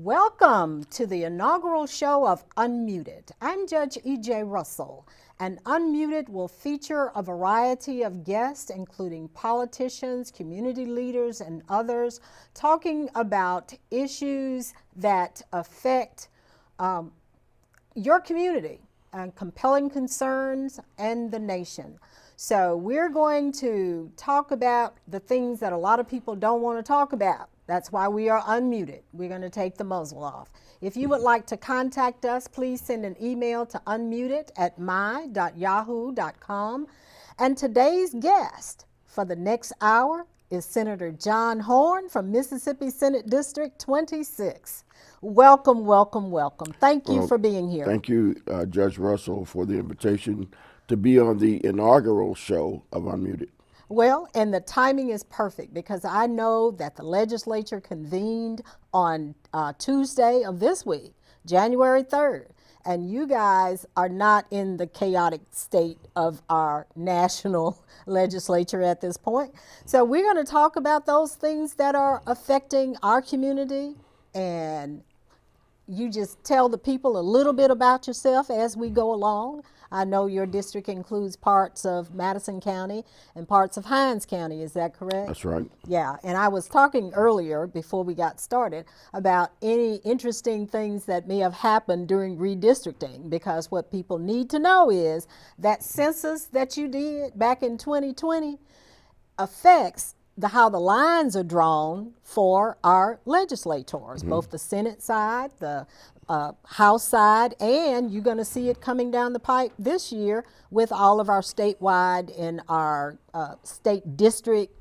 Welcome to the inaugural show of Unmuted. I'm Judge E.J. Russell, and Unmuted will feature a variety of guests, including politicians, community leaders, and others, talking about issues that affect your community and compelling concerns and the nation. So we're going to talk about the things that a lot of people don't want to talk about. That's why we are unmuted. We're going to take the muzzle off. If you would like to contact us, please send an email to unmuted@my.yahoo.com. And today's guest for the next hour is Senator John Horhn from Mississippi Senate District 26. Welcome, welcome, welcome. Thank you for being here. Thank you, Judge Russell, for the invitation to be on the inaugural show of Unmuted. Well, and the timing is perfect because I know that the legislature convened on Tuesday of this week, January 3rd, and you guys are not in the chaotic state of our national legislature at this point. So we're going to talk about those things that are affecting our community, and you just tell the people a little bit about yourself as we go along. I know your district includes parts of Madison County and parts of Hinds County. Is that correct? That's right. Yeah, and I was talking earlier before we got started about any interesting things that may have happened during redistricting, because what people need to know is that census that you did back in 2020 affects how the lines are drawn for our legislators, both the Senate side, the House side, and you're going to see it coming down the pipe this year with all of our statewide and our state district,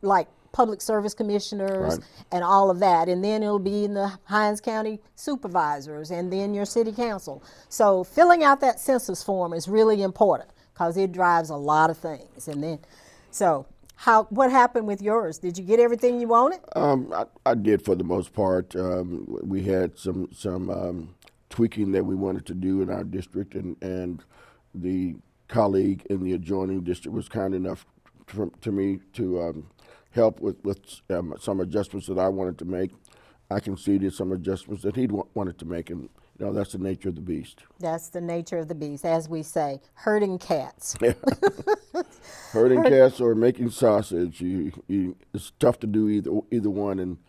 like public service commissioners and all of that. And then it'll be in the Hinds County supervisors and then your city council. So filling out that census form is really important because it drives a lot of things. And then, so what happened with yours? Did you get everything you wanted? I did for the most part. We had some tweaking that we wanted to do in our district, and the colleague in the adjoining district was kind enough to me to help with some adjustments that I wanted to make. I conceded some adjustments that he wanted to make, and you know, that's the nature of the beast. That's the nature of the beast, as we say, herding cats. Herding cats or making sausage. It's tough to do either one,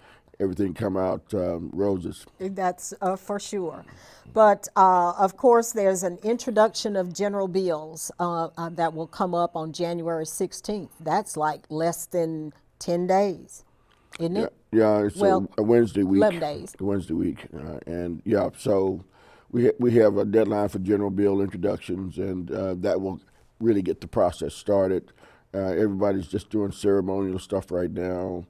everything come out roses. That's for sure. But of course, there's an introduction of general bills that will come up on January 16th. That's like less than 10 days, isn't it? Yeah, it's a Wednesday week. 11 days. Wednesday week. And yeah, so we have a deadline for general bill introductions, and that will really get the process started. Everybody's just doing ceremonial stuff right now,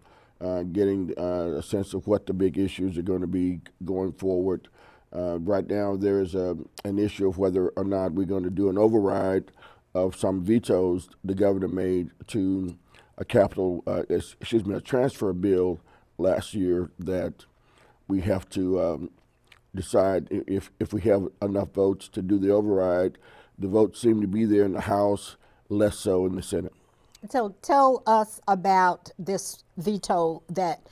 getting a sense of what the big issues are going to be going forward. Right now, there is an issue of whether or not we're going to do an override of some vetoes the governor made to a a transfer bill last year that we have to decide if we have enough votes to do the override. The votes seem to be there in the House, less so in the Senate. So tell us about this veto that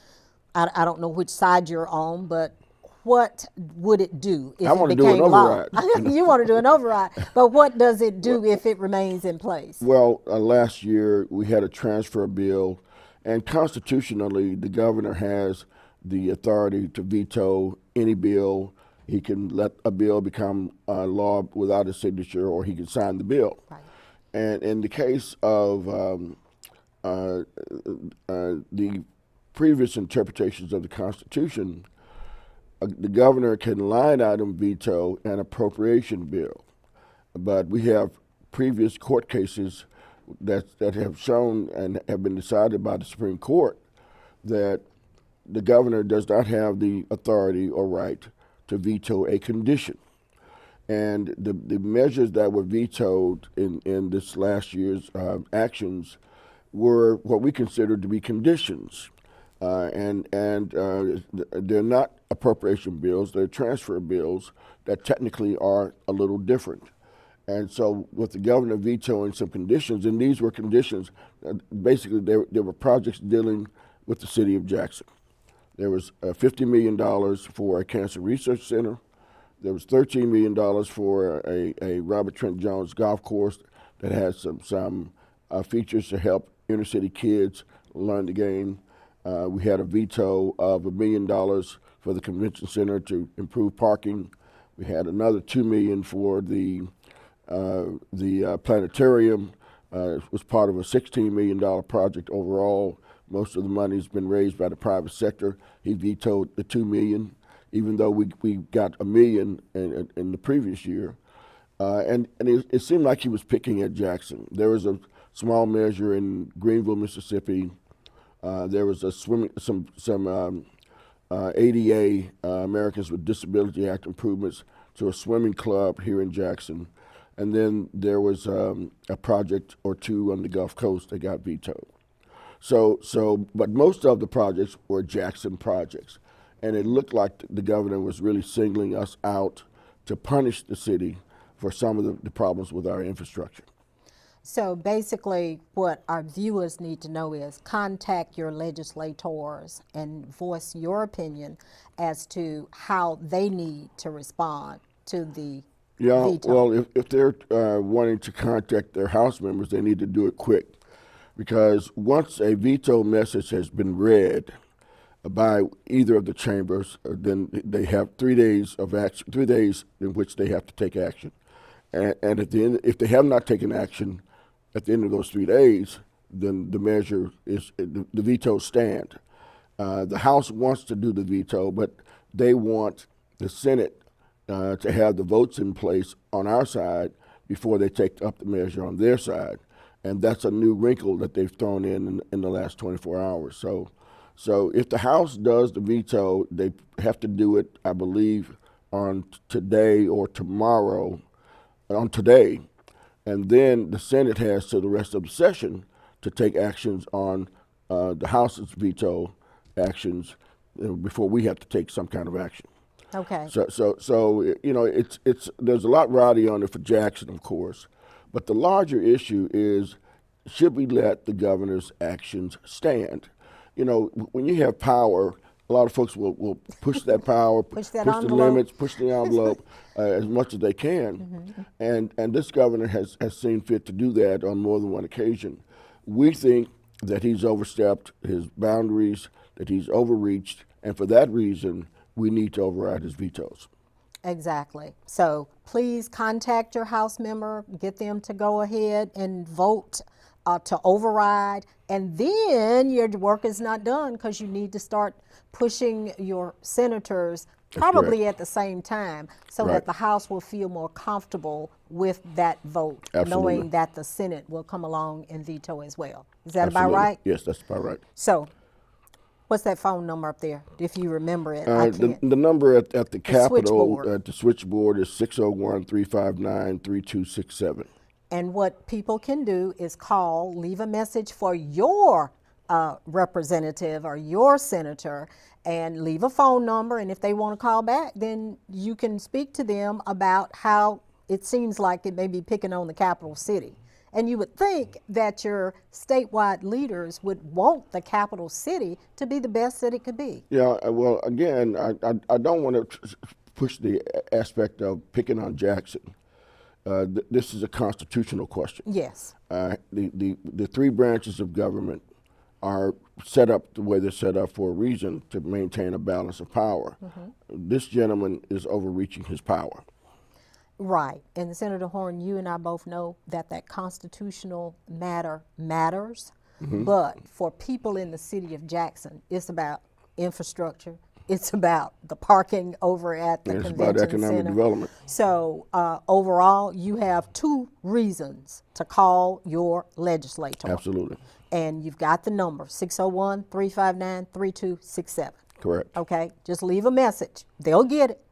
I don't know which side you're on, but what would it do if it became law? You want to do an override, but what does it do if it remains in place? Well, last year we had a transfer bill, and constitutionally the governor has the authority to veto any bill. He can let a bill become law without a signature, or he can sign the bill. Right. And in the case of the previous interpretations of the Constitution, the governor can line item veto an appropriation bill. But we have previous court cases that have shown and have been decided by the Supreme Court that the governor does not have the authority or right to veto a condition. And the measures that were vetoed in this last year's actions were what we considered to be conditions. And they're not appropriation bills, they're transfer bills that technically are a little different. And so with the governor vetoing some conditions, and these were conditions, basically there were projects dealing with the city of Jackson. There was $50 million for a cancer research center. There was $13 million for a Robert Trent Jones golf course that has some features to help inner city kids learn the game. We had a veto of $1 million for the convention center to improve parking. We had another $2 million for the planetarium. It was part of a $16 million project overall. Most of the money's been raised by the private sector. He vetoed the $2 million, even though we got $1 million in the previous year. And it seemed like he was picking at Jackson. There was a small measure in Greenville, Mississippi. There was some ADA, Americans with Disability Act improvements to a swimming club here in Jackson. And then there was a project or two on the Gulf Coast that got vetoed. But most of the projects were Jackson projects. And it looked like the governor was really singling us out to punish the city for some of the problems with our infrastructure. So basically what our viewers need to know is contact your legislators and voice your opinion as to how they need to respond to the veto. Well, if they're wanting to contact their House members, they need to do it quick. Because once a veto message has been read by either of the chambers, then they have 3 days of action, 3 days in which they have to take action. And at the end, if they have not taken action at the end of those 3 days, then the measure is, the veto stand. The House wants to do the veto, but they want the Senate to have the votes in place on our side before they take up the measure on their side. And that's a new wrinkle that they've thrown in the last 24 hours. So if the House does the veto, they have to do it, I believe, on today or tomorrow, on today. And then the Senate has to the rest of the session to take actions on the House's veto actions before we have to take some kind of action. Okay. So you know, there's a lot riding on it for Jackson, of course, but the larger issue is, should we let the governor's actions stand? You know, when you have power, a lot of folks will push that power, push the limits, push the envelope as much as they can. Mm-hmm. And this governor has seen fit to do that on more than one occasion. We think that he's overstepped his boundaries, that he's overreached, And for that reason, we need to override his vetoes. Exactly. So please contact your House member, get them to go ahead and vote to override. And then your work is not done because you need to start pushing your senators probably at the same time so that the House will feel more comfortable with that vote, knowing that the Senate will come along and veto as well. Is that about right? Yes, that's about right. So what's that phone number up there, if you remember it? The number at the Capitol, switchboard. at the switchboard is 601-359-3267. And what people can do is call, leave a message for your representative or your senator, and leave a phone number. And if they want to call back, then you can speak to them about how it seems like it may be picking on the capital city. And you would think that your statewide leaders would want the capital city to be the best that it could be. Yeah, well, again, I don't want to push the aspect of picking on Jackson. This is a constitutional question. Yes. The three branches of government are set up the way they're set up for a reason, to maintain a balance of power. This gentleman is overreaching his power. Right. And Senator Horhn, you and I both know that that constitutional matter matters. But for people in the city of Jackson, it's about infrastructure. It's about the parking over at the convention center. It's about economic development. So overall, you have two reasons to call your legislator. Absolutely. And you've got the number, 601-359-3267. Correct. Okay? Just leave a message. They'll get it,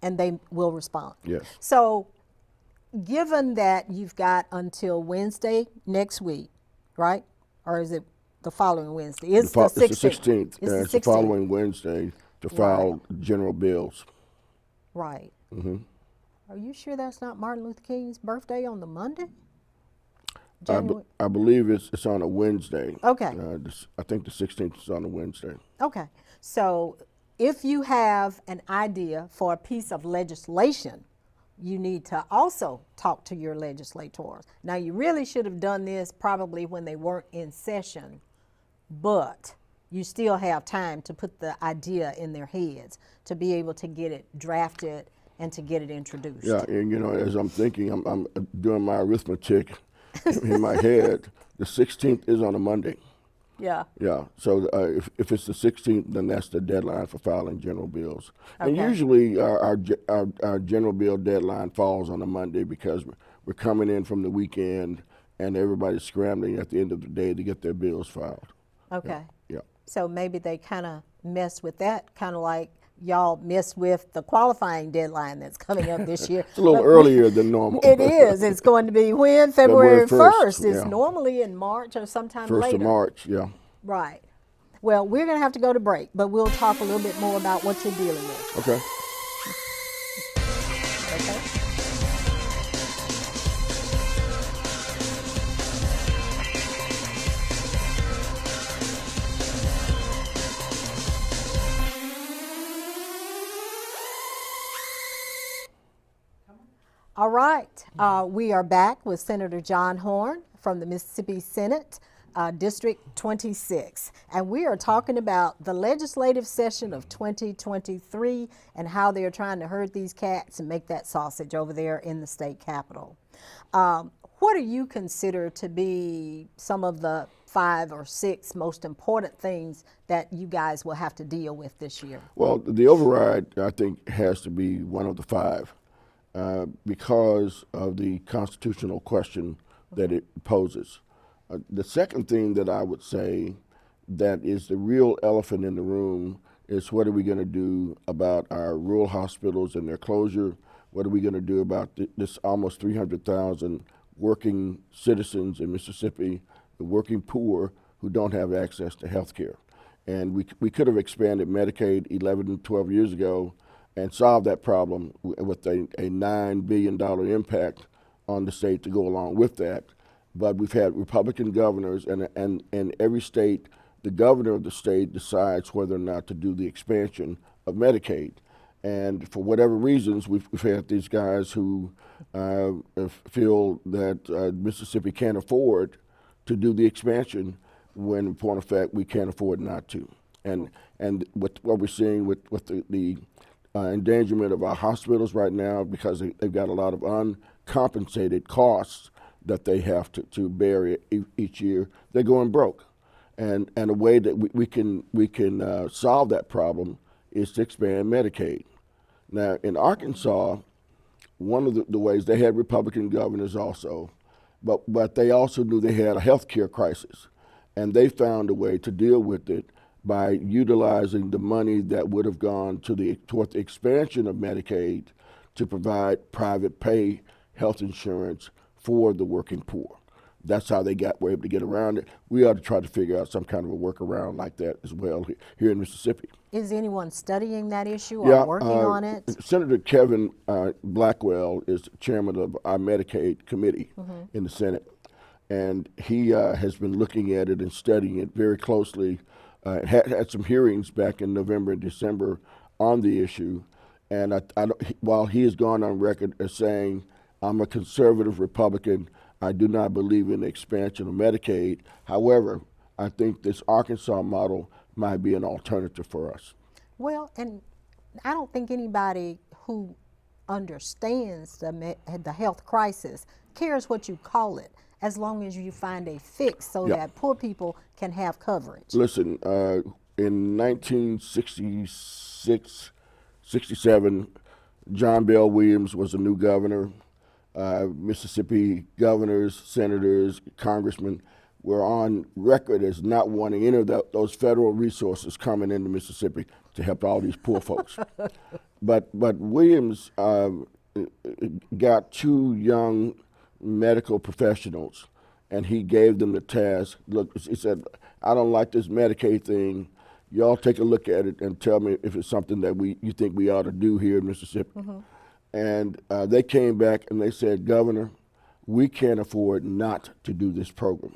and they will respond. Yes. So given that you've got until Wednesday next week, right? Or is it the following Wednesday? It's the 16th. It's the 16th. It's the following Wednesday to file general bills. Right. Are you sure that's not Martin Luther King's birthday on the Monday? I believe it's on a Wednesday. Okay. I think the 16th is on a Wednesday. Okay. So if you have an idea for a piece of legislation, you need to also talk to your legislators. Now, you really should have done this probably when they weren't in session, but you still have time to put the idea in their heads to be able to get it drafted and to get it introduced. Yeah, and you know, as I'm thinking, I'm doing my arithmetic in my head. The 16th is on a Monday. Yeah. Yeah. So if it's the 16th, then that's the deadline for filing general bills. Okay. And usually our general bill deadline falls on a Monday because we're coming in from the weekend and everybody's scrambling at the end of the day to get their bills filed. Okay. Yeah. So maybe they kind of messed with that, kind of like y'all messed with the qualifying deadline that's coming up this year. It's a little earlier than normal. It is. It's going to be when? February 1st. It's yeah. normally in March or sometime later. 1st of March, yeah. Right. Well, we're going to have to go to break, but we'll talk a little bit more about what you're dealing with. Okay. Okay. All right, we are back with Senator John Horhn from the Mississippi Senate, District 26. And we are talking about the legislative session of 2023 and how they're trying to herd these cats and make that sausage over there in the state capitol. What do you consider to be some of the 5 or 6 most important things that you guys will have to deal with this year? Well, the override, I think, has to be one of the 5. Because of the constitutional question that it poses. The second thing that I would say that is the real elephant in the room is what are we going to do about our rural hospitals and their closure? What are we going to do about this almost 300,000 working citizens in Mississippi, the working poor who don't have access to health care? And we could have expanded Medicaid 11, 12 years ago and solve that problem with a $9 billion impact on the state to go along with that. But we've had Republican governors, and in every state, the governor of the state decides whether or not to do the expansion of Medicaid. And for whatever reasons, we've had these guys who feel that Mississippi can't afford to do the expansion when, in point of fact, we can't afford not to. And what we're seeing with the endangerment of our hospitals right now, because they've got a lot of uncompensated costs that they have to bear each year, they're going broke. And a way that we can solve that problem is to expand Medicaid. Now, in Arkansas, one of the ways, they had Republican governors also, but they also knew they had a health care crisis. And they found a way to deal with it by utilizing the money that would have gone toward the expansion of Medicaid to provide private pay health insurance for the working poor. That's how were able to get around it. We ought to try to figure out some kind of a workaround like that as well here in Mississippi. Is anyone studying that issue or working on it? Senator Kevin Blackwell is chairman of our Medicaid committee in the Senate, and he has been looking at it and studying it very closely. Had some hearings back in November and December on the issue, and while he has gone on record as saying, I'm a conservative Republican, I do not believe in the expansion of Medicaid. However, I think this Arkansas model might be an alternative for us. Well, and I don't think anybody who understands the health crisis cares what you call it, as long as you find a fix so that poor people can have coverage. Listen, in 1966, 67, John Bell Williams was a new governor. Mississippi governors, senators, congressmen were on record as not wanting any of those federal resources coming into Mississippi to help all these poor folks. But Williams got two young medical professionals, and he gave them the task. Look, he said, I don't like this Medicaid thing. Y'all take a look at it and tell me if it's something that you think we ought to do here in Mississippi. And they came back and they said, Governor, we can't afford not to do this program.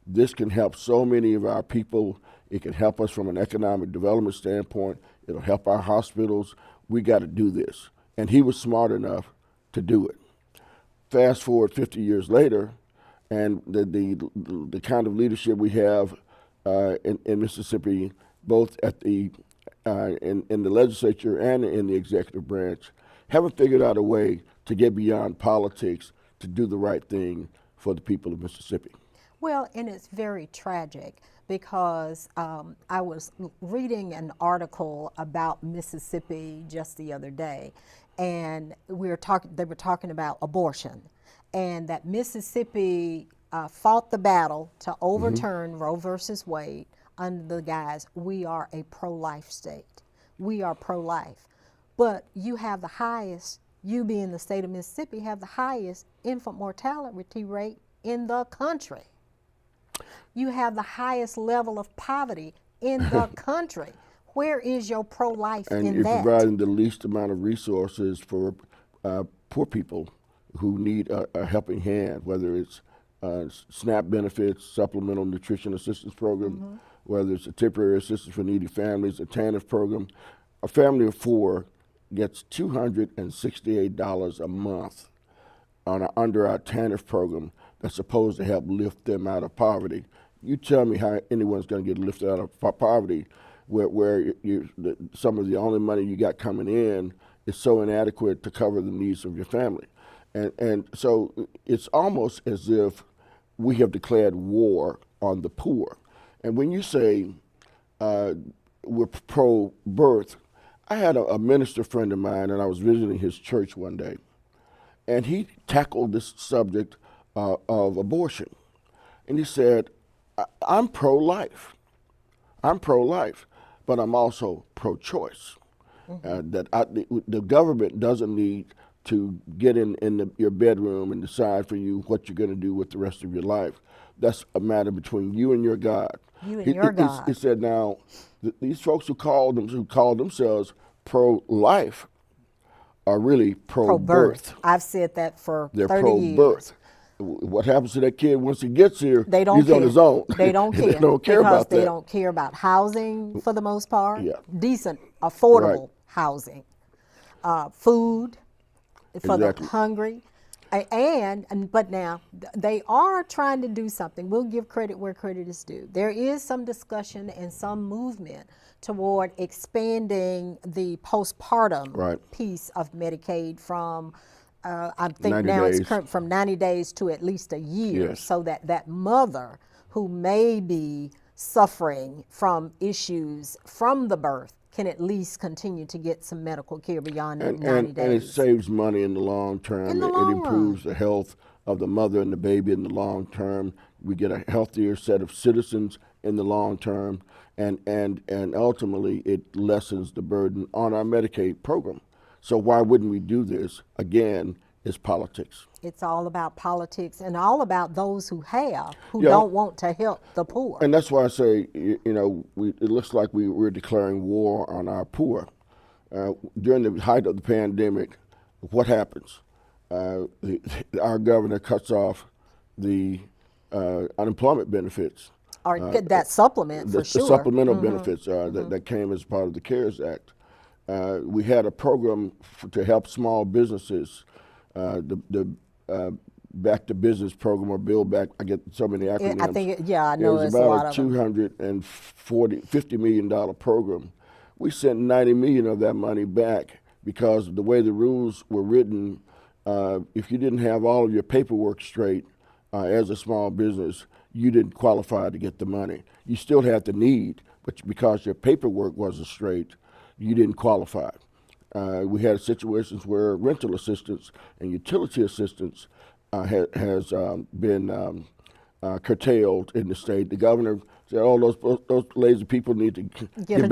This can help so many of our people. It can help us from an economic development standpoint. It'll help our hospitals. We got to do this. And he was smart enough to do it. Fast forward 50 years later, and the kind of leadership we have in Mississippi, both at in the legislature and in the executive branch, haven't figured out a way to get beyond politics to do the right thing for the people of Mississippi. Well, and it's very tragic because I was reading an article about Mississippi just the other day, and they were talking about abortion, and that Mississippi fought the battle to overturn Roe versus Wade under the guise, we are a pro-life state. We are pro-life. But you have the highest, you being the state of Mississippi, have the highest infant mortality rate in the country. You have the highest level of poverty in the country. Where is your pro-life in that? And you're providing the least amount of resources for poor people who need a helping hand, whether it's SNAP benefits, supplemental nutrition assistance program, whether it's a temporary assistance for needy families, a TANF program. A family of four gets $268 a month under our TANF program that's supposed to help lift them out of poverty. You tell me how anyone's going to get lifted out of poverty where some of the only money you got coming in is so inadequate to cover the needs of your family. And so it's almost as if we have declared war on the poor. And when you say we're pro-birth, I had a minister friend of mine, and I was visiting his church one day, and he tackled this subject of abortion. And he said, I'm pro-life. I'm pro-life, but I'm also pro-choice. The government doesn't need to get in your bedroom and decide for you what you're going to do with the rest of your life. That's a matter between you and your God. You and your God. He said, now, these folks who call themselves pro-life are really pro-birth. I've said that for 30 years. They're pro-birth. What happens to that kid once he gets here? He's on his own. They don't care. They don't care about that. They don't care about housing for the most part. Yeah. Decent, affordable housing, food for the hungry. But now they are trying to do something. We'll give credit where credit is due. There is some discussion and some movement toward expanding the postpartum piece of Medicaid from I think now it's from 90 days to at least a year, so that that mother who may be suffering from issues from the birth can at least continue to get some medical care beyond 90 days. And it saves money in the long term. It improves the health of the mother and the baby in the long term. We get a healthier set of citizens in the long term, and ultimately it lessens the burden on our Medicaid program. So why wouldn't we do this? Again, it's politics. It's all about politics and all about those who don't want to help the poor. And that's why I say, it looks like we're declaring war on our poor. During the height of the pandemic, what happens? Our governor cuts off the unemployment benefits. Or that supplement, for sure. The supplemental benefits that came as part of the CARES Act. We had a program to help small businesses, the Back to Business program, or Build Back. I get so many acronyms. I think, I know it's a lot of them. It was about a $50 million program. We sent $90 million of that money back because of the way the rules were written. If you didn't have all of your paperwork straight as a small business, you didn't qualify to get the money. You still had the need, but because your paperwork wasn't straight, you didn't qualify. We had situations where rental assistance and utility assistance has been curtailed in the state. The governor said, "Oh, those lazy people need to get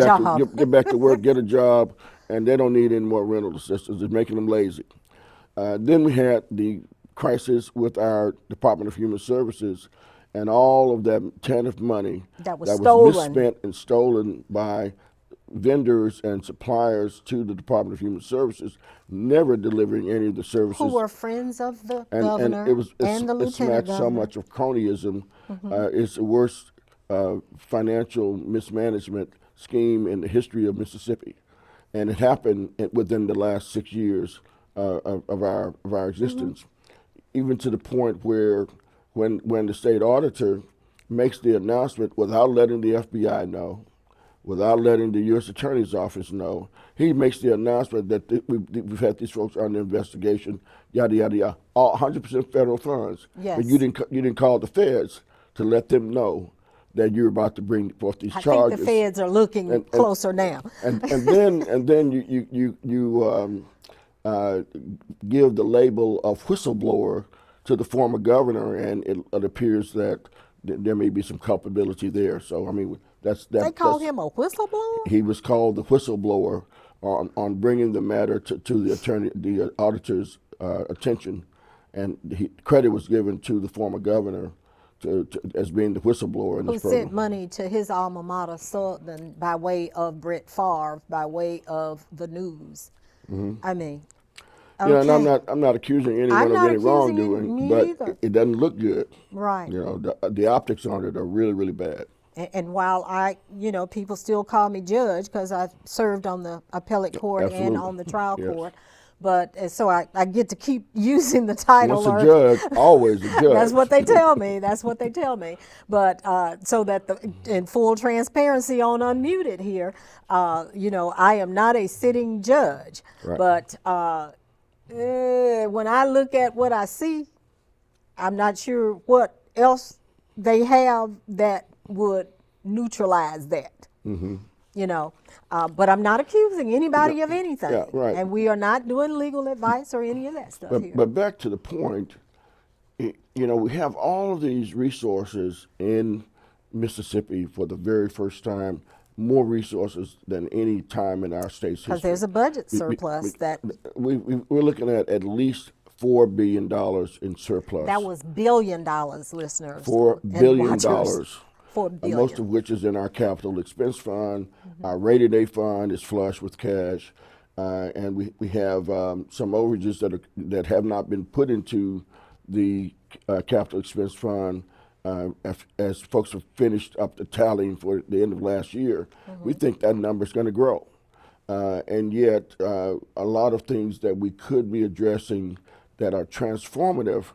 back to work, get a job, and they don't need any more rental assistance. It's making them lazy." Then we had the crisis with our Department of Human Services, and all of that TANF money that was stolen. Misspent and stolen by vendors and suppliers to the Department of Human Services, never delivering any of the services. Who were friends of the governor and the lieutenant It's smacked governor. so much of cronyism. It's the worst financial mismanagement scheme in the history of Mississippi. And it happened within the last 6 years of our existence, even to the point where when the state auditor makes the announcement without letting the FBI know, without letting the U.S. Attorney's Office know, he makes the announcement that we've had these folks under investigation, yada, yada, yada, all 100% federal funds. Yes. But you didn't call the feds to let them know that you're about to bring forth these charges. I think the feds are looking closer now. And then you give the label of whistleblower to the former governor, and it appears that there may be some culpability there. So I mean, they called him a whistleblower? He was called the whistleblower on bringing the matter to the auditor's attention, and credit was given to the former governor as being the whistleblower in this program. Who sent money to his alma mater, Southern, by way of Brett Favre, by way of the news. I mean, okay. Yeah, and I'm not accusing anyone of any wrongdoing, but it doesn't look good. Right. The optics on it are really, really bad. And while people still call me judge because I've served on the appellate court and on the trial court, but so I get to keep using the title. Once a judge, always a judge. That's what they tell me. That's what they tell me. But so that in full transparency on Unmuted here, I am not a sitting judge. Right. But when I look at what I see, I'm not sure what else they have that would neutralize that. But I'm not accusing anybody of anything. Yeah, right. And we are not doing legal advice or any of that stuff here. But back to the point, we have all of these resources in Mississippi for the very first time, more resources than any time in our state's history. Because there's a budget surplus we're looking at least $4 billion in surplus. That was $1 billion, listeners. $4 billion. $4 billion. Most of which is in our capital expense fund. Our rated A fund is flush with cash. And we have some overages that have not been put into the capital expense fund as folks have finished up the tallying for the end of last year. We think that number is going to grow. And yet a lot of things that we could be addressing that are transformative,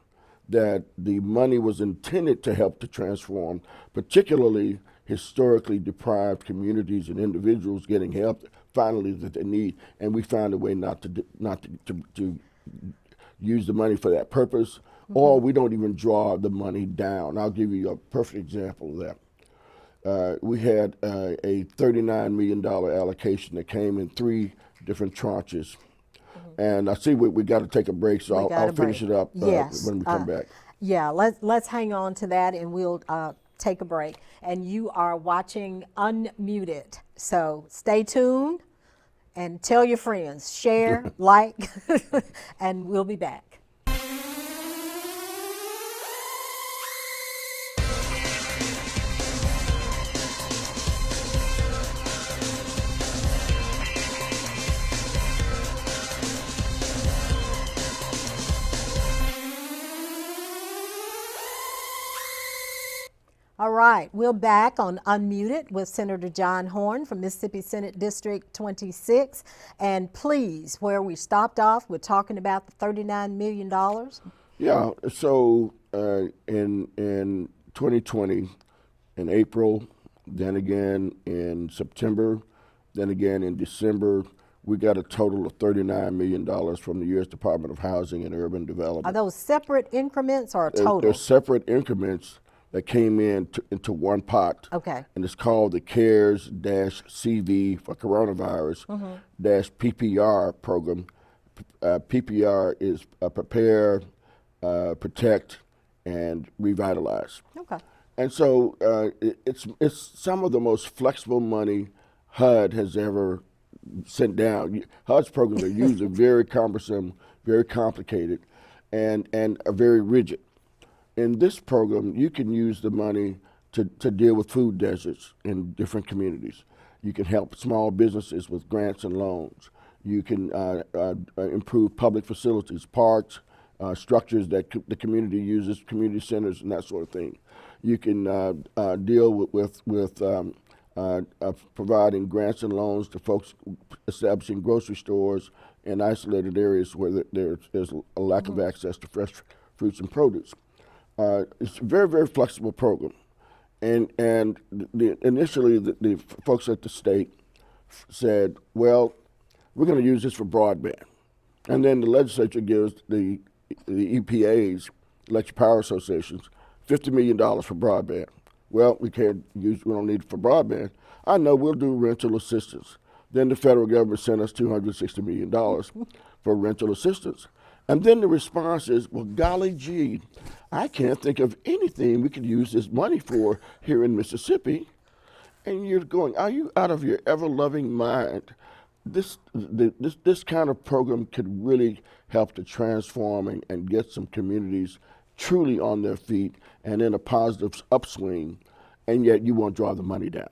that the money was intended to help to transform, particularly historically deprived communities and individuals getting help finally that they need. And we found a way not to use the money for that purpose, or we don't even draw the money down. I'll give you a perfect example of that. We had a $39 million allocation that came in 3 different tranches. And I see we got to take a break, so I'll finish it up when we come back. Yeah, let's hang on to that, and we'll take a break. And you are watching Unmuted, so stay tuned and tell your friends, share, like, and we'll be back. All right, we're back on Unmuted with Senator John Horhn from Mississippi Senate District 26. And please, where we stopped off, we're talking about the $39 million. Yeah, so in 2020, in April, then again in September, then again in December, we got a total of $39 million from the U.S. Department of Housing and Urban Development. Are those separate increments or a total? They're separate increments that came into one pot. Okay. And it's called the CARES-CV for coronavirus -PPR program. PPR is Prepare, Protect, and Revitalize. Okay. And so it's some of the most flexible money HUD has ever sent down. HUD's programs are usually very cumbersome, very complicated, and are very rigid. In this program, you can use the money to deal with food deserts in different communities. You can help small businesses with grants and loans. You can improve public facilities, parks, structures that the community uses, community centers, and that sort of thing. You can deal with providing grants and loans to folks establishing grocery stores in isolated areas where there's a lack of access to fresh fruits and produce. It's a very, very flexible program. And initially, the folks at the state said, well, we're going to use this for broadband. And then the legislature gives the EPAs, Electric Power Associations, $50 million for broadband. Well, we don't need it for broadband. I know, we'll do rental assistance. Then the federal government sent us $260 million for rental assistance. And then the response is, well, golly gee, I can't think of anything we could use this money for here in Mississippi. And you're going, are you out of your ever-loving mind? This kind of program could really help to transform and get some communities truly on their feet and in a positive upswing, and yet you won't draw the money down.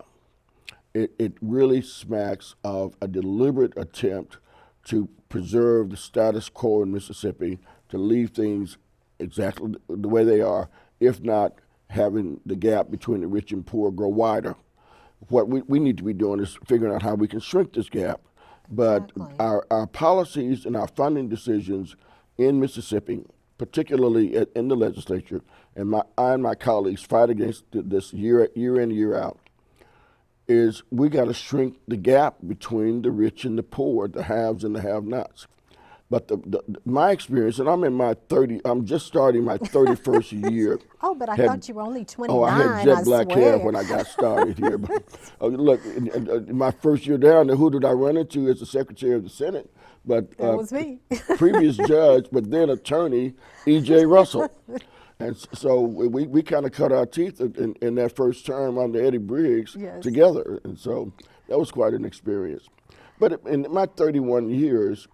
It really smacks of a deliberate attempt to preserve the status quo in Mississippi, to leave things exactly the way they are, if not having the gap between the rich and poor grow wider. What we need to be doing is figuring out how we can shrink this gap. But Exactly. our policies and our funding decisions in Mississippi, particularly in the legislature, and I and my colleagues fight against this year in, year out, is we got to shrink the gap between the rich and the poor, the haves and the have-nots. But my experience, and I'm just starting my 31st year. Oh, but I thought you were only 29. Oh, I had jet black hair swear. when I got started here. But, look, in my first year down there, who did I run into as the Secretary of the Senate? But That was me. previous judge, but then attorney, E.J. Russell. And so we kind of cut our teeth in that first term under Eddie Briggs Yes. together. And so that was quite an experience. But in my 31 years,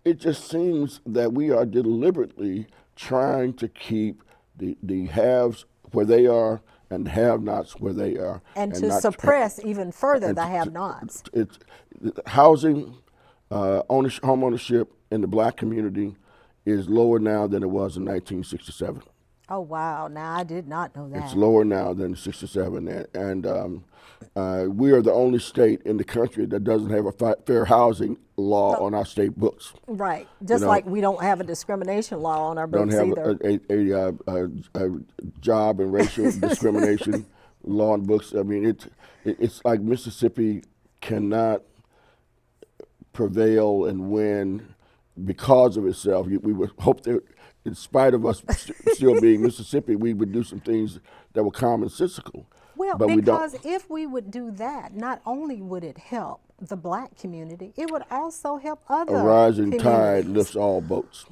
it just seems that we are deliberately trying to keep the haves where they are and have-nots where they are. And to suppress even further the have-nots. It's housing, home ownership in the black community is lower now than it was in 1967. Oh, wow. Now, I did not know that. It's lower now than 67. And We are the only state in the country that doesn't have a fair housing law on our state books. Right. Just like we don't have a discrimination law on our Don't books have either. a job and racial discrimination law and books. I mean, it's like Mississippi cannot prevail and win because of itself. We would hope that, in spite of us still being Mississippi, we would do some things that were commonsensical. Well, but because if we would do that, not only would it help the black community, it would also help other a rising tide communities. lifts all boats.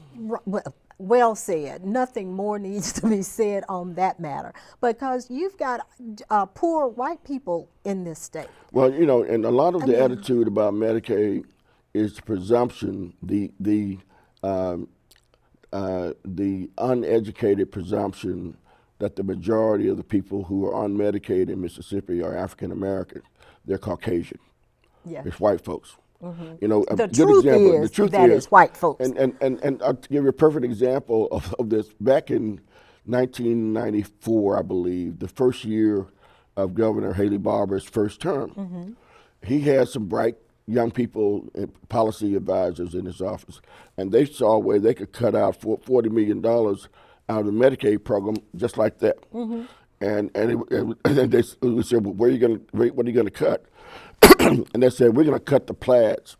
Well said. Nothing more needs to be said on that matter, because you've got poor white people in this state. Well, and a lot of the attitude about Medicaid is the presumption, the uneducated presumption that the majority of the people who are on Medicaid in Mississippi are African American. They're Caucasian. Yeah. It's white folks. Mm-hmm. A the good truth example. is the truth that is it's white folks. And I'll give you a perfect example of this. Back in 1994, I believe, the first year of Governor Haley Barbour's first term, he had some bright young people and policy advisors in his office, and they saw a way they could cut out $40 million out of the Medicaid program just like that. And they said, well, what are you going to cut? And they said, we're going to cut the plaids.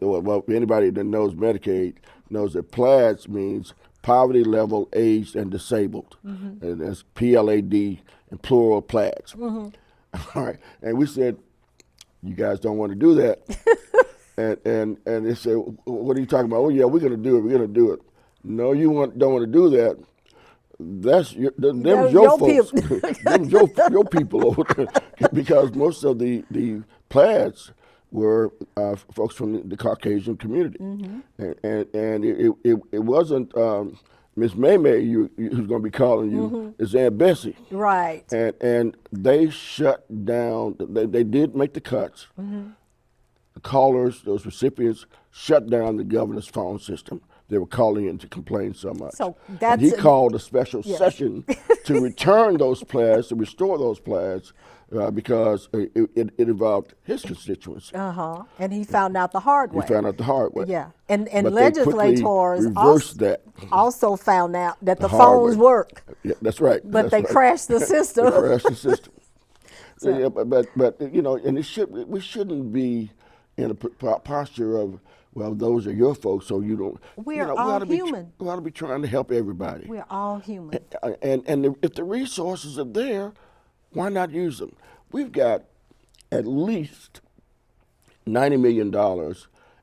Well, anybody that knows Medicaid knows that plaids means poverty level, aged, and disabled. And that's PLAD and plural plaids. All right. And we said, you guys don't want to do that. and they said, what are you talking about? Oh, yeah, we're going to do it. We're going to do it. No, you don't want to do that. That's your folks. Them your people over there. Because most of the plaids were folks from the Caucasian community. And it wasn't Miss May who's going to be calling you, it's Aunt Bessie. Right. And they shut down, they did make the cuts. The callers, those recipients, shut down the governor's phone system. They were calling in to complain so much. So and he called a special session to return those plaids, to restore those plaids, because it involved his constituents. And he found out the hard way. He found out the hard way. Yeah. And but legislators also found out that the phones work. Yeah, that's right. But they crashed the system. They crashed the system. So, yeah, but and we shouldn't be in a posture of, well, those are your folks, so you don't. We're all human. We ought to be trying to help everybody. We're all human. And if the resources are there, why not use them? We've got at least $90 million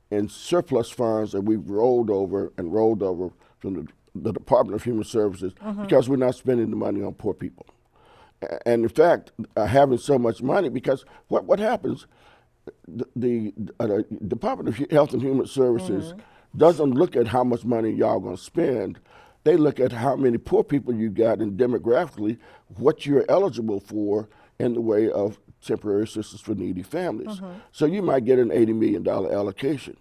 in surplus funds that we've rolled over from the Department of Human Services because we're not spending the money on poor people. And in fact, having so much money, because what happens, the Department of Health and Human Services doesn't look at how much money y'all going to spend. They look at how many poor people you got and demographically what you're eligible for in the way of temporary assistance for needy families. So you might get an $80 million allocation,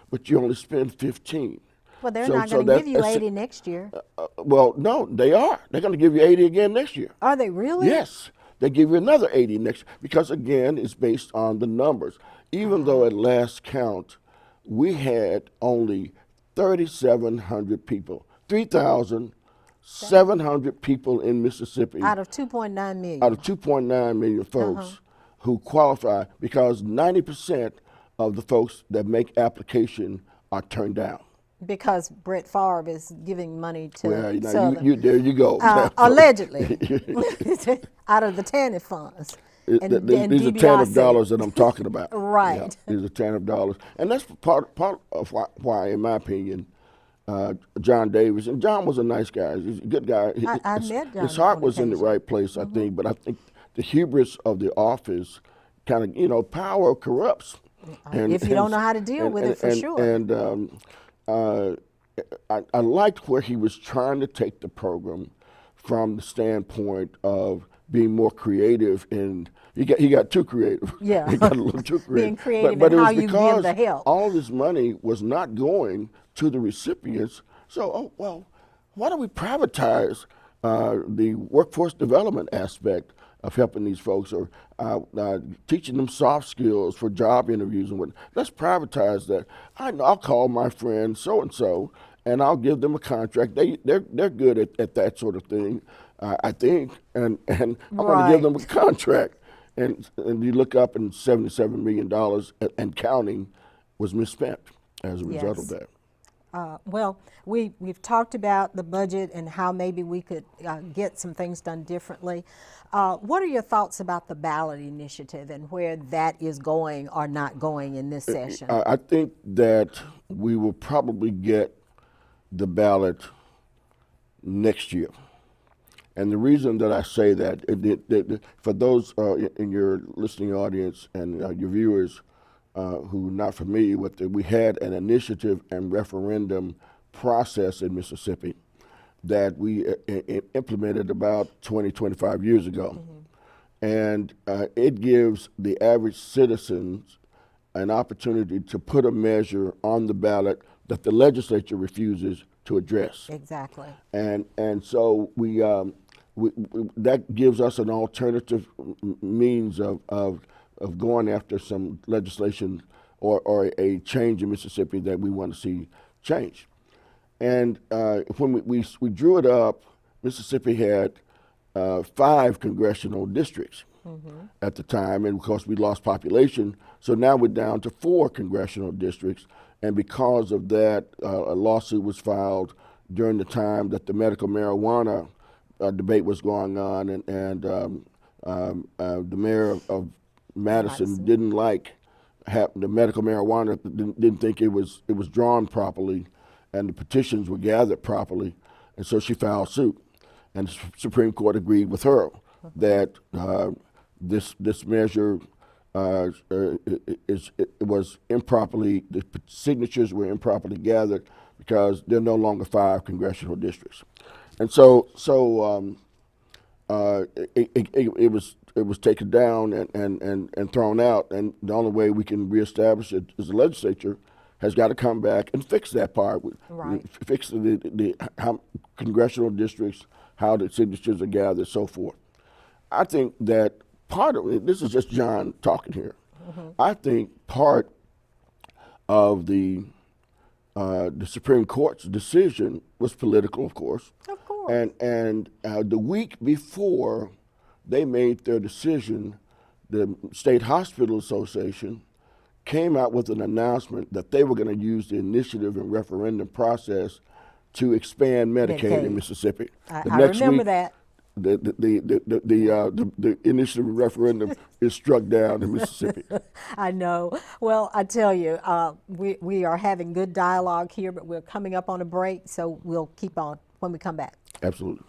but you only spend 15. Well, they're not going to give you 80 next year. Well, no, they are. They're going to give you 80 again next year. Are they really? Yes. They give you another 80 next, because again, it's based on the numbers. Even though at last count, we had only 3,700 people, 3,700 people in Mississippi. Out of 2.9 million. Out of 2.9 million folks who qualify, because 90% of the folks that make application are turned down. Because Brett Favre is giving money to Southern. There you go. Allegedly. Out of the TANF funds. These are TANF dollars that I'm talking about. Right. Yeah, these are TANF dollars. And that's part of why, in my opinion, John Davis, and John was a nice guy. He's a good guy. I met John. His heart was in the right place, I think, but I think the hubris of the office kind of, power corrupts. If you don't know how to deal with it, for sure. And I liked where he was trying to take the program from the standpoint of being more creative, and he got too creative. Yeah, he got a little too creative. Being creative but in it how was you give the help. All this money was not going to the recipients. So, why don't we privatize the workforce development aspect of helping these folks, or teaching them soft skills for job interviews and what. Let's privatize that. I'll call my friend so and so, and I'll give them a contract. They're good at that sort of thing, I think, and I'm going to give them a contract. And you look up, and $77 million and counting was misspent as a result of that. Well, we've talked about the budget and how maybe we could get some things done differently. What are your thoughts about the ballot initiative and where that is going or not going in this session? I think that we will probably get the ballot next year. And the reason that I say that, for those in your listening audience and your viewers who are not familiar with it, we had an initiative and referendum process in Mississippi that we implemented about 20, 25 years ago. And it gives the average citizens an opportunity to put a measure on the ballot that the legislature refuses to address. Exactly. And so we that gives us an alternative means of going after some legislation or a change in Mississippi that we want to see change. And when we drew it up, Mississippi had 5 congressional districts at the time, and of course we lost population, so now we're down to 4 congressional districts. And because of that, a lawsuit was filed during the time that the medical marijuana debate was going on, and the mayor of Madison didn't like the medical marijuana, didn't think it was drawn properly, and the petitions were gathered properly, and so she filed suit. And the Supreme Court agreed with her that this measure was improperly, the signatures were improperly gathered because there are no longer 5 congressional districts. And so it was taken down and thrown out, and the only way we can reestablish it is the legislature has got to come back and fix that part. Fix the how congressional districts, how the signatures are gathered, so forth. I think that part of it, this is just John talking here, I think part of the Supreme Court's decision was political, of course. Of course. And the week before they made their decision, the State Hospital Association came out with an announcement that they were going to use the initiative and referendum process to expand Medicaid in Mississippi. I remember that. The initiative and referendum is struck down in Mississippi. I know. Well, I tell you, we are having good dialogue here, but we're coming up on a break, so we'll keep on when we come back. Absolutely.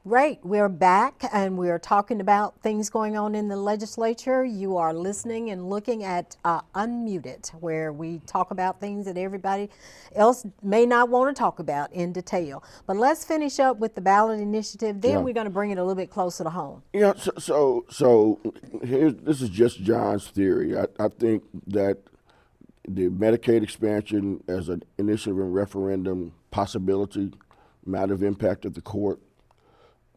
Great, we're back and we're talking about things going on in the legislature. You are listening and looking at Unmuted, where we talk about things that everybody else may not want to talk about in detail. But let's finish up with the ballot initiative, then we're going to bring it a little bit closer to home. Yeah, so this is just John's theory. I think that the Medicaid expansion as an initiative and referendum possibility might have impacted the court.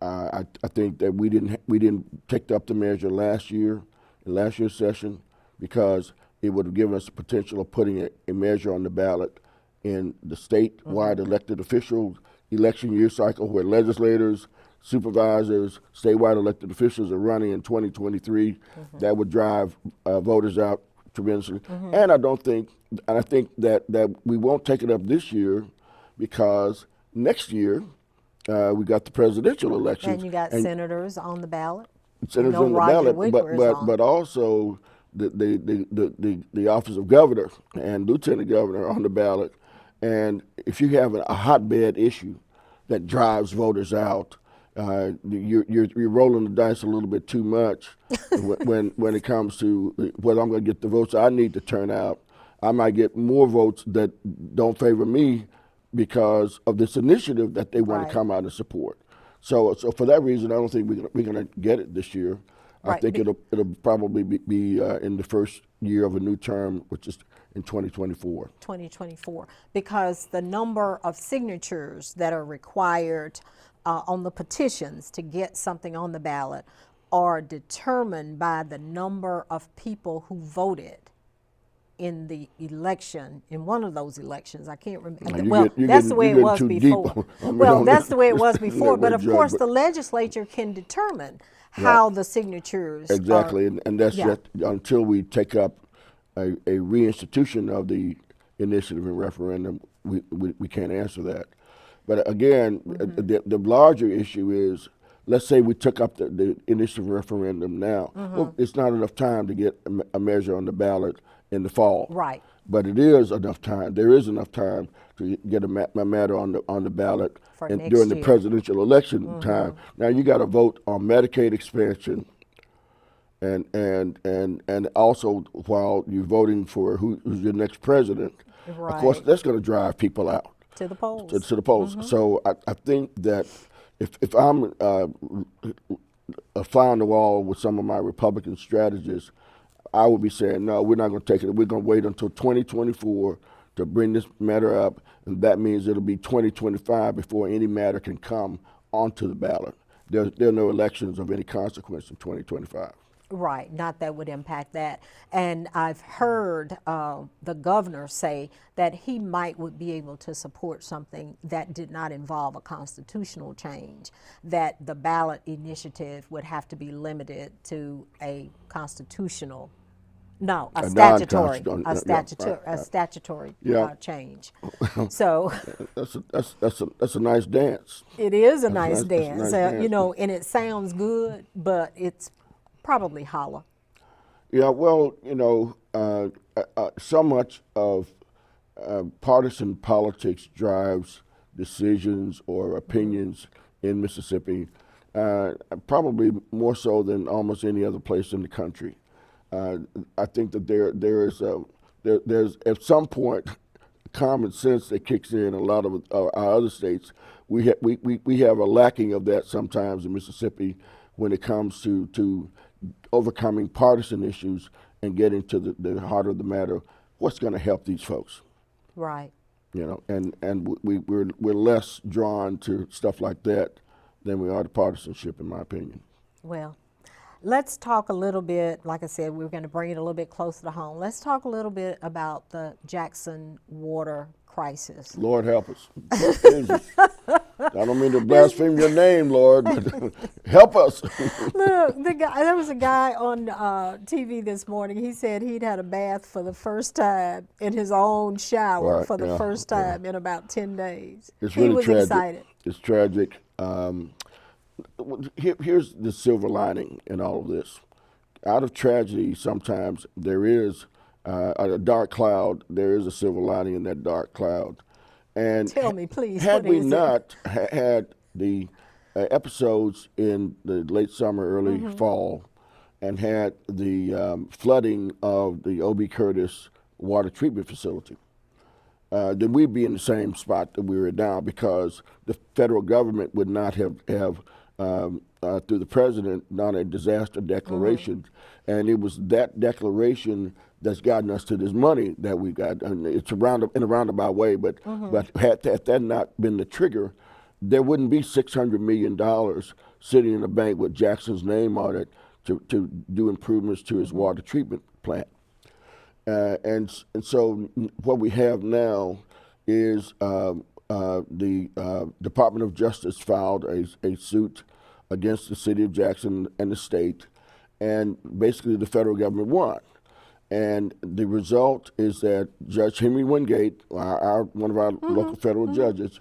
I think that we didn't take up the measure last year's session, because it would have given us the potential of putting a measure on the ballot in the statewide elected officials election year cycle, where legislators, supervisors, statewide elected officials are running in 2023. That would drive voters out tremendously. And I think that we won't take it up this year, because next year we got the presidential elections. And you got senators on the ballot. Senators on the ballot, but also the office of governor and lieutenant governor on the ballot. And if you have a hotbed issue that drives voters out, you're rolling the dice a little bit too much when it comes to whether I'm going to get the votes I need to turn out. I might get more votes that don't favor me because of this initiative that they want Right. to come out and support. So for that reason, I don't think we're going to get it this year. I Right. think it'll probably be in the first year of a new term, which is in 2024. 2024, because the number of signatures that are required on the petitions to get something on the ballot are determined by the number of people who voted in the election, in one of those elections. I can't remember. Well, that's the way it was before. Well, that's the way it was before. But of course, the legislature can determine how the signatures exactly, are, and that's yet until we take up a reinstitution of the initiative and referendum. We can't answer that. But again, the larger issue is, let's say we took up the initiative referendum now. Well, it's not enough time to get a measure on the ballot in the fall. Right. But it is enough time. There is enough time to get a matter on the ballot during the presidential election time. Now you got to vote on Medicaid expansion, and also while you're voting for who's your next president. Right. Of course, that's going to drive people out to the polls. To the polls. So I think that if I'm a fly on the wall with some of my Republican strategists, I would be saying, no, we're not going to take it. We're going to wait until 2024 to bring this matter up, and that means it'll be 2025 before any matter can come onto the ballot. There are no elections of any consequence in 2025. Right, not that would impact that. And I've heard the governor say that he would be able to support something that did not involve a constitutional change, that the ballot initiative would have to be limited to a constitutional, no, a statutory change. So that's a nice dance. It is a nice dance, you know, and it sounds good, but it's probably hollow. Yeah, well, you know, so much of partisan politics drives decisions or opinions in Mississippi, probably more so than almost any other place in the country. I think that there's at some point common sense that kicks in a lot of our other states. We have a lacking of that sometimes in Mississippi when it comes to overcoming partisan issues and getting to the heart of the matter. What's going to help these folks? Right. You know, and we're less drawn to stuff like that than we are to partisanship, in my opinion. Well, let's talk a little bit, like I said, we're going to bring it a little bit closer to home. Let's talk a little bit about the Jackson water crisis. Lord help us. Jesus. I don't mean to blaspheme your name, Lord, but help us. Look, there was a guy on TV this morning. He said he'd had a bath for the first time in his own shower for the first time in about 10 days. It's really was tragic. Excited. It's tragic. Here's the silver lining in all of this. Out of tragedy, sometimes there is a dark cloud. There is a silver lining in that dark cloud. And tell me, please. Had we not had the episodes in the late summer, early fall, and had the flooding of the O.B. Curtis water treatment facility, then we'd be in the same spot that we are now, because the federal government would not have through the president, done a disaster declaration. And it was that declaration that's gotten us to this money that we got. And it's in a roundabout way, but had that not been the trigger, there wouldn't be $600 million sitting in the bank with Jackson's name on it to do improvements to his water treatment plant. And so what we have now is the Department of Justice filed a suit against the city of Jackson and the state, and basically the federal government won. And the result is that Judge Henry Wingate, one of our local federal judges,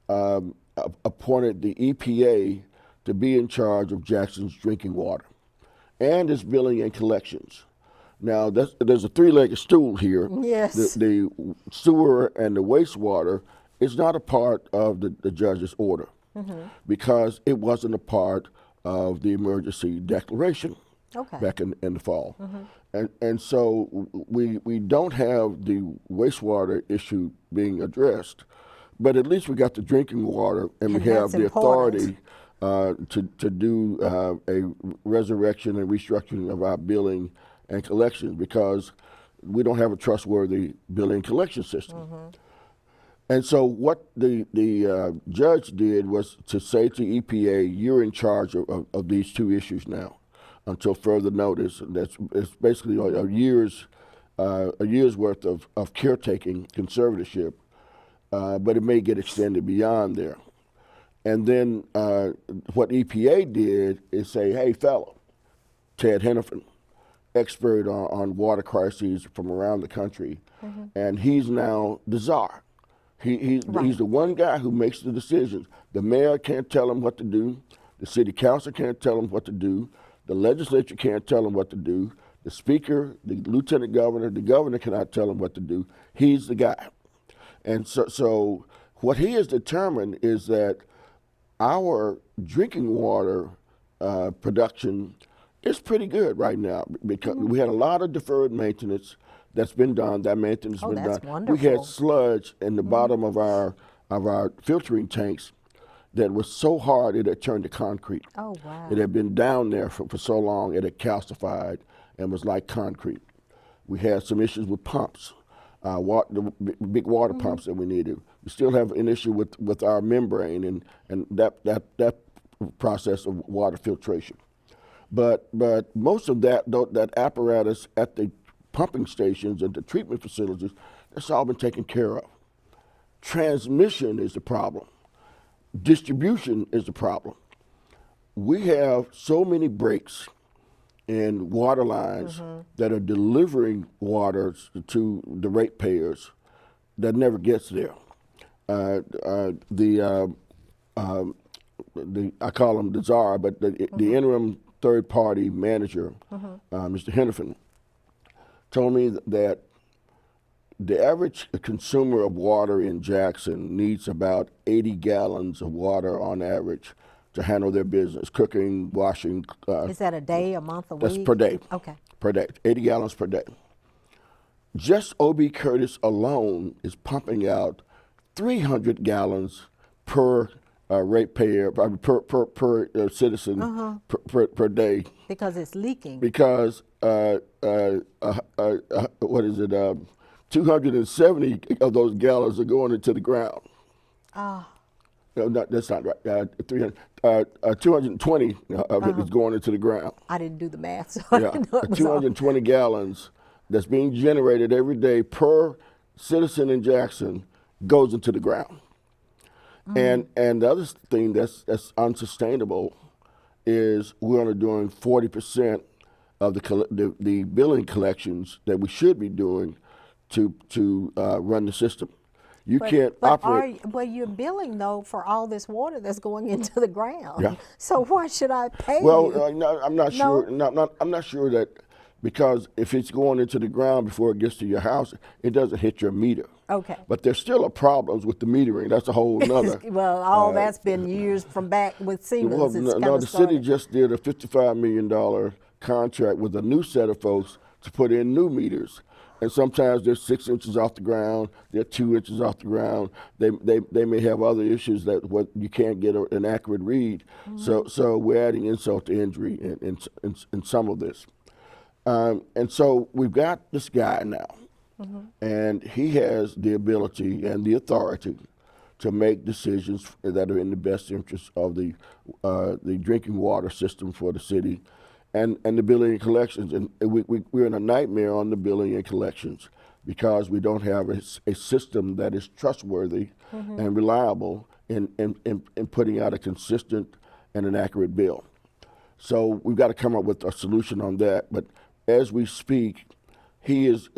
appointed the EPA to be in charge of Jackson's drinking water and its billing and collections. Now, there's a three-legged stool here. Yes. The sewer and the wastewater is not a part of the judge's order because it wasn't a part of the emergency declaration. Okay. back in the fall. And so we don't have the wastewater issue being addressed, but at least we got the drinking water, and we have that's the important. authority to do a resurrection and restructuring of our billing and collections, because we don't have a trustworthy billing collection system. And so what the judge did was to say to EPA, you're in charge of these two issues now until further notice. It's basically a year's worth of caretaking conservatorship, but it may get extended beyond there. And then what EPA did is say, hey, fellow, Ted Hennepin, expert on water crises from around the country, and he's now the czar. He's the one guy who makes the decisions. The mayor can't tell him what to do. The city council can't tell him what to do. The legislature can't tell him what to do. The speaker, the lieutenant governor, the governor cannot tell him what to do. He's the guy. And so what he has determined is that our drinking water production is pretty good right now, because we had a lot of deferred maintenance that's been done. That maintenance has been that's done. wonderful. We had sludge in the bottom of our filtering tanks that was so hard it had turned to concrete. Oh, wow. It had been down there for so long it had calcified and was like concrete. We had some issues with pumps, the big water pumps that we needed. We still have an issue with our membrane and that process of water filtration. But most of that apparatus at the pumping stations and the treatment facilities, that's all been taken care of. Transmission is the problem. Distribution is the problem. We have so many breaks in water lines that are delivering water to the ratepayers that never gets there. I call him the czar, but the interim third-party manager, Mr. Hennepin, told me that the average consumer of water in Jackson needs about 80 gallons of water on average to handle their business, cooking, washing. Is that a day, a month, a week? That's per day. Okay. Per day, 80 gallons per day. Just O.B. Curtis alone is pumping out 300 gallons per ratepayer, per citizen per day. Because it's leaking. Because what is it? 270 of those gallons are going into the ground. No, that's not right. 220 of it is going into the ground. I didn't do the math, so I didn't know it was 220 gallons that's being generated every day per citizen in Jackson goes into the ground. And the other thing that's unsustainable is we're only doing 40% of the billing collections that we should be doing to run the system. You can't operate. Well, you're billing though for all this water that's going into the ground. Yeah. So why should I pay Well, you? no, I'm not sure. No, I'm not sure that, because if it's going into the ground before it gets to your house, it doesn't hit your meter. Okay. But there's still problems with the metering. That's a whole nother. Well, all that's been years from back with Siemens. Well, the city just did a $55 million contract with a new set of folks to put in new meters. And sometimes they're 6 inches off the ground, they're 2 inches off the ground. They may have other issues that you can't get an accurate read. So we're adding insult to injury in some of this. And so we've got this guy now, and he has the ability and the authority to make decisions that are in the best interest of the drinking water system for the city and the billing and collections. And we're in a nightmare on the billing and collections because we don't have a system that is trustworthy and reliable in putting out a consistent and an accurate bill. So we've got to come up with a solution on that. But as we speak, he is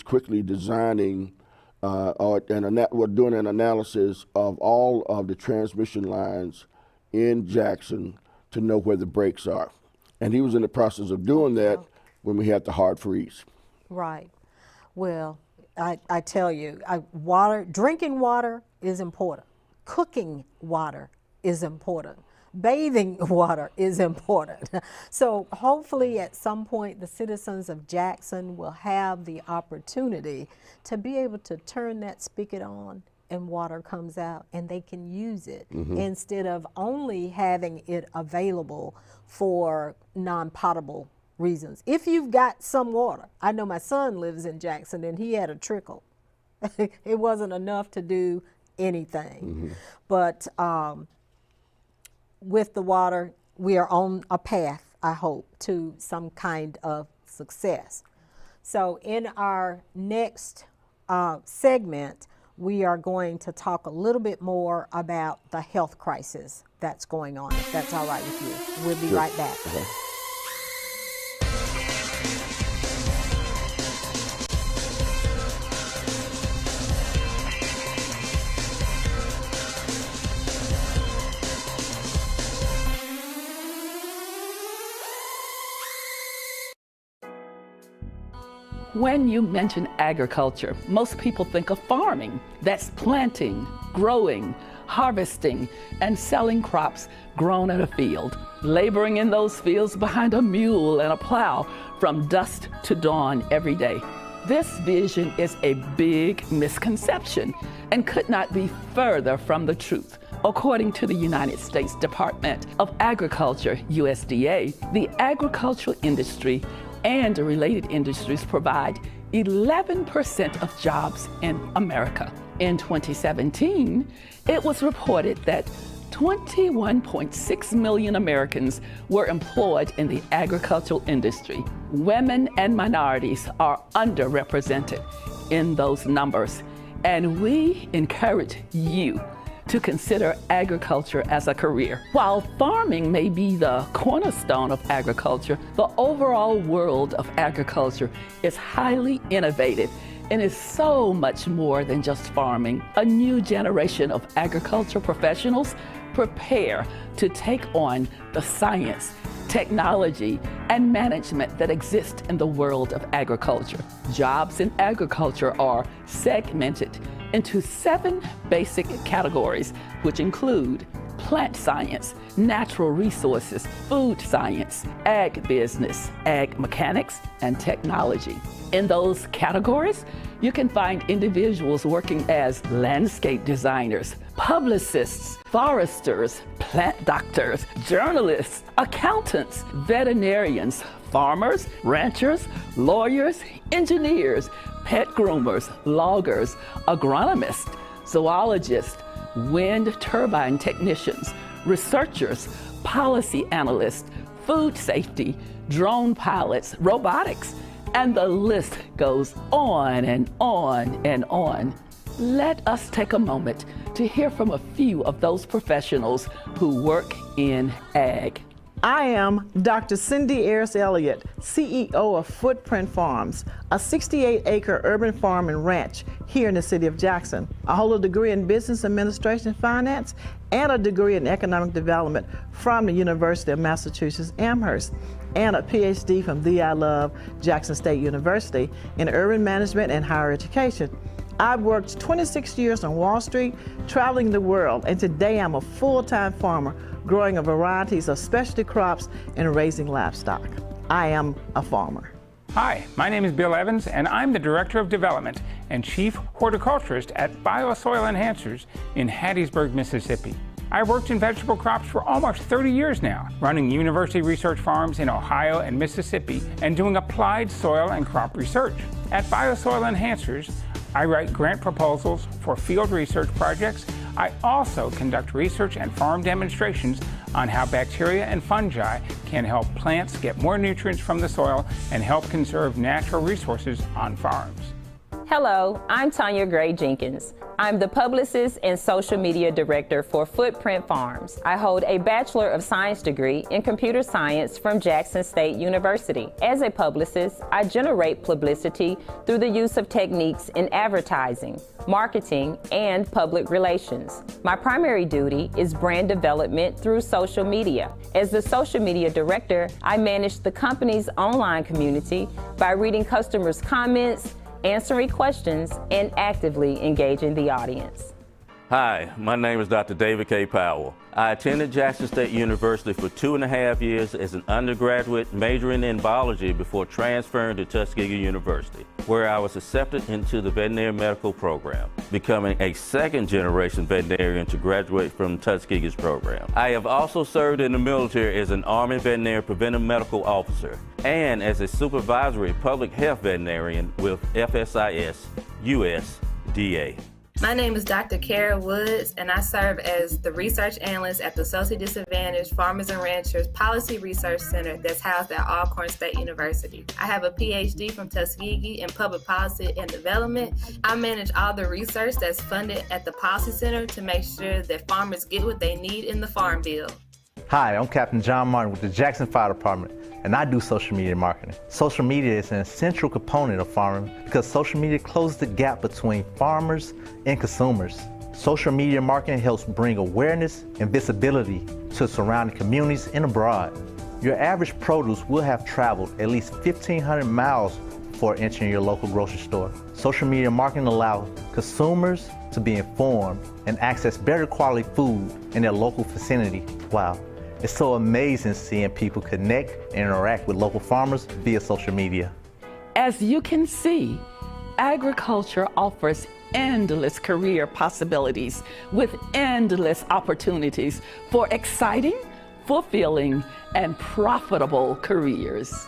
quickly designing we're doing an analysis of all of the transmission lines in Jackson to know where the breaks are. And he was in the process of doing that when we had the hard freeze. Right. Well, I tell you, drinking water is important. Cooking water is important. bathing water is important. So hopefully at some point the citizens of Jackson will have the opportunity to be able to turn that spigot on and water comes out and they can use it instead of only having it available for non-potable reasons. If you've got some water, I know my son lives in Jackson and he had a trickle. It wasn't enough to do anything. But with the water, we are on a path, I hope, to some kind of success. So in our next segment, we are going to talk a little bit more about the health crisis that's going on, if that's all right with you. We'll be right back. When you mention agriculture, most people think of farming. That's planting, growing, harvesting, and selling crops grown in a field, laboring in those fields behind a mule and a plow from dusk to dawn every day. This vision is a big misconception and could not be further from the truth. According to the United States Department of Agriculture, USDA, the agricultural industry and related industries provide 11% of jobs in America. In 2017, it was reported that 21.6 million Americans were employed in the agricultural industry. Women and minorities are underrepresented in those numbers, and we encourage you to consider agriculture as a career. While farming may be the cornerstone of agriculture, the overall world of agriculture is highly innovative and is so much more than just farming. A new generation of agriculture professionals prepare to take on the science, technology, and management that exist in the world of agriculture. Jobs in agriculture are segmented into 7 basic categories, which include plant science, natural resources, food science, ag business, ag mechanics, and technology. In those categories, you can find individuals working as landscape designers, publicists, foresters, plant doctors, journalists, accountants, veterinarians, farmers, ranchers, lawyers, engineers, pet groomers, loggers, agronomists, zoologists, wind turbine technicians, researchers, policy analysts, food safety, drone pilots, robotics, and the list goes on and on and on. Let us take a moment to hear from a few of those professionals who work in ag. I am Dr. Cindy Ayers Elliott, CEO of Footprint Farms, a 68-acre urban farm and ranch here in the city of Jackson. I hold a degree in Business Administration and Finance and a degree in Economic Development from the University of Massachusetts Amherst, and a PhD from the I Love Jackson State University in Urban Management and Higher Education. I've worked 26 years on Wall Street, traveling the world, and today I'm a full-time farmer growing a variety of specialty crops and raising livestock. I am a farmer. Hi, my name is Bill Evans, and I'm the Director of Development and Chief Horticulturist at Biosoil Enhancers in Hattiesburg, Mississippi. I've worked in vegetable crops for almost 30 years now, running university research farms in Ohio and Mississippi and doing applied soil and crop research. At Biosoil Enhancers, I write grant proposals for field research projects. I also conduct research and farm demonstrations on how bacteria and fungi can help plants get more nutrients from the soil and help conserve natural resources on farms. Hello, I'm Tanya Gray Jenkins. I'm the publicist and social media director for Footprint Farms. I hold a Bachelor of Science degree in computer science from Jackson State University. As a publicist, I generate publicity through the use of techniques in advertising, marketing, and public relations. My primary duty is brand development through social media. As the social media director, I manage the company's online community by reading customers' comments, answering questions, and actively engaging the audience. Hi, my name is Dr. David K. Powell. I attended Jackson State University for 2.5 years as an undergraduate majoring in biology before transferring to Tuskegee University, where I was accepted into the veterinary medical program, becoming a second-generation veterinarian to graduate from Tuskegee's program. I have also served in the military as an Army veterinary preventive medical officer and as a supervisory public health veterinarian with FSIS USDA. My name is Dr. Kara Woods, and I serve as the research analyst at the Socially Disadvantaged Farmers and Ranchers Policy Research Center that's housed at Horhn State University. I have a PhD from Tuskegee in Public Policy and Development. I manage all the research that's funded at the Policy Center to make sure that farmers get what they need in the Farm Bill. Hi, I'm Captain John Martin with the Jackson Fire Department, and I do social media marketing. Social media is an essential component of farming because social media closes the gap between farmers and consumers. Social media marketing helps bring awareness and visibility to surrounding communities and abroad. Your average produce will have traveled at least 1,500 miles before entering your local grocery store. Social media marketing allows consumers to be informed and access better quality food in their local vicinity. Wow. It's so amazing seeing people connect and interact with local farmers via social media. As you can see, agriculture offers endless career possibilities with endless opportunities for exciting, fulfilling, and profitable careers.